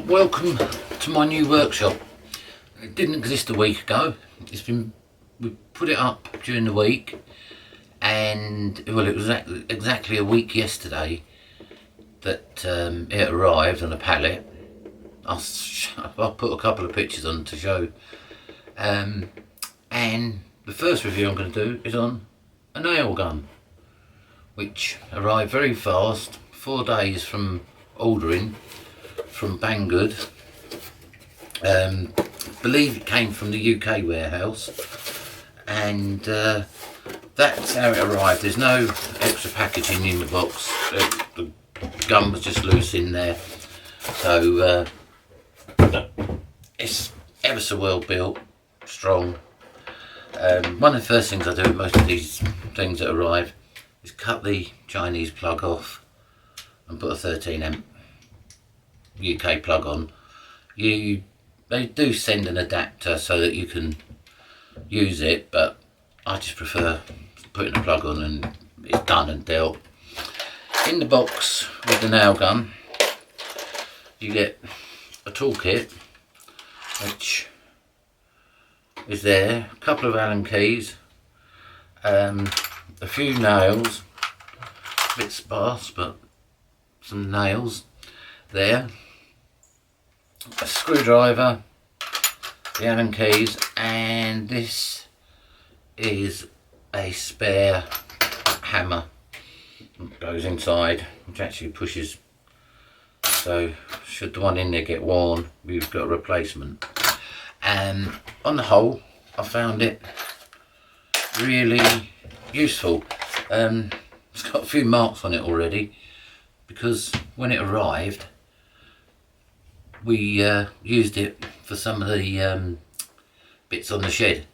Welcome to my new workshop. It didn't exist a week ago. We put it up during the week, and well, it was exactly a week yesterday that it arrived on a pallet. I'll put a couple of pictures on to show. And the first review I'm going to do is on a nail gun, which arrived very fast, 4 days from ordering from Banggood. Believe it came from the UK warehouse, and that's how it arrived. There's no extra packaging in the box. The gun was just loose in there, so it's ever so well built, strong. One of the first things I do with most of these things that arrive is cut the Chinese plug off and put a 13 amp UK plug on. They do send an adapter so that you can use it, but I just prefer putting a plug on and it's done and dealt. In the box with the nail gun you get a toolkit which is there, a couple of Allen keys, a few nails, a bit sparse but some nails there, a screwdriver, the Allen keys, and this is a spare hammer that goes inside, which actually pushes, so should the one in there get worn we've got a replacement. And on the whole I found it really useful. It's got a few marks on it already because when it arrived we used it for some of the bits on the shed.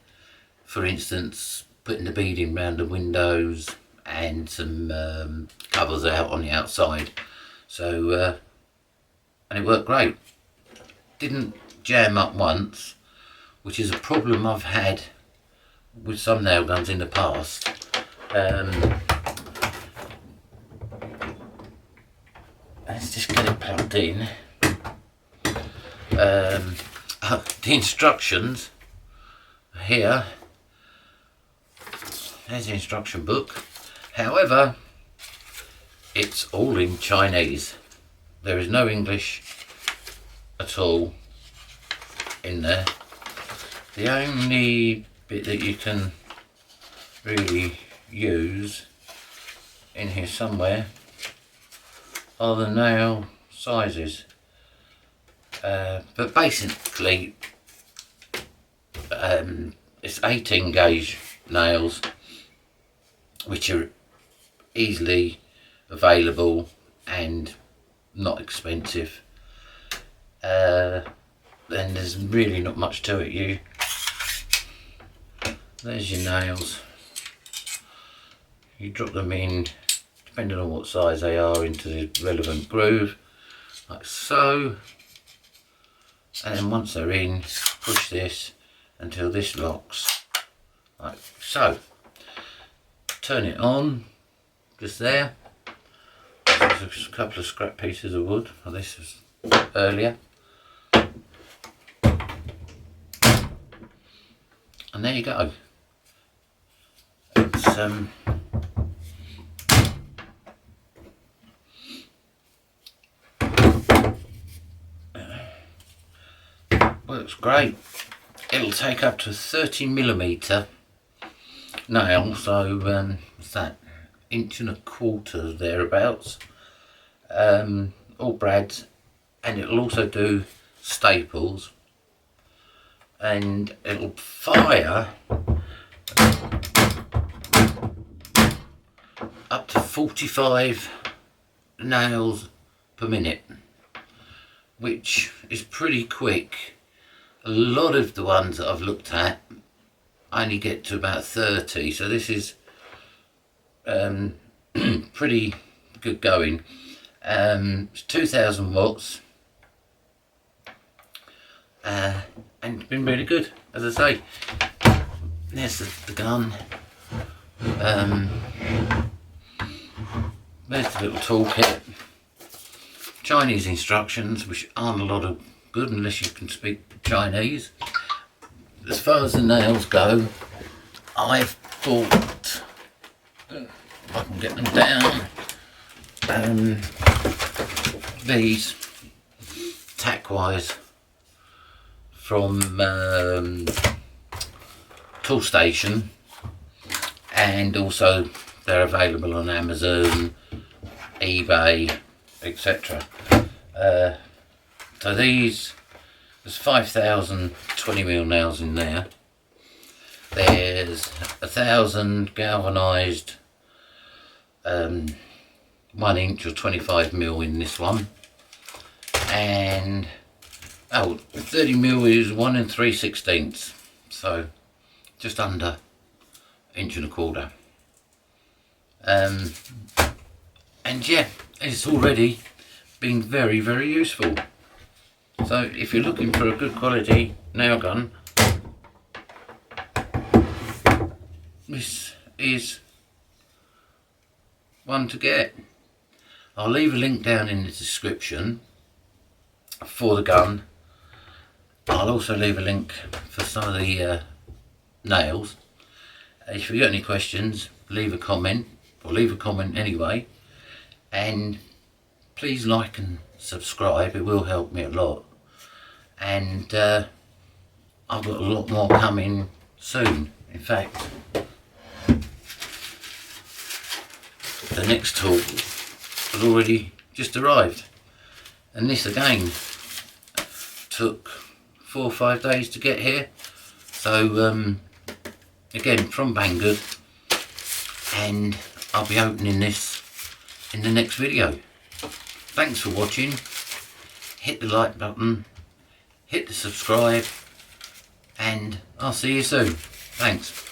For instance, putting the beading around the windows and some covers out on the outside. So and it worked great. Didn't jam up once, which is a problem I've had with some nail guns in the past. Let's just get it plugged in. The instructions here, there's the instruction book. However, it's all in Chinese. There is no English at all in there. The only bit that you can really use in here somewhere are the nail sizes. But basically it's 18 gauge nails which are easily available and not expensive. Then there's really not much to it. There's your nails. You drop them in, depending on what size they are, into the relevant groove, like so. And then once they're in, push this until this locks, like so. Turn it on, just there. There's a couple of scrap pieces of wood. Well, this was earlier. And there you go. It's works great. It'll take up to 30mm nail, so what's that, 1.25 inches thereabouts, all brads, and it'll also do staples, and it'll fire up to 45 nails per minute, which is pretty quick. A lot of the ones that I've looked at only get to about 30, so this is pretty good going. It's 2000 watts, and it's been really good, as I say. There's the gun. There's the little toolkit. Chinese instructions, which aren't a lot of good unless you can speak Chinese. As far as the nails go, I've bought, if I can get them down, these tack-wise from Toolstation, and also they're available on Amazon, eBay, etc. So these, there's 5,000 20mm nails in there. There's 1,000 galvanised 1 inch or 25mm in this one, and 30mm is 1 3/16, so just under 1.25 inches. And yeah, it's already been very, very useful. So if you're looking for a good quality nail gun, this is one to get. I'll leave a link down in the description for the gun. I'll also leave a link for some of the nails. If you've got any questions, leave a comment, or leave a comment anyway, and please like and subscribe, it will help me a lot. And I've got a lot more coming soon. In fact, the next tool has already just arrived, and this again took 4 or 5 days to get here. So again, from Banggood, and I'll be opening this in the next video. Thanks for watching. Hit the like button, hit the subscribe, and I'll see you soon. Thanks.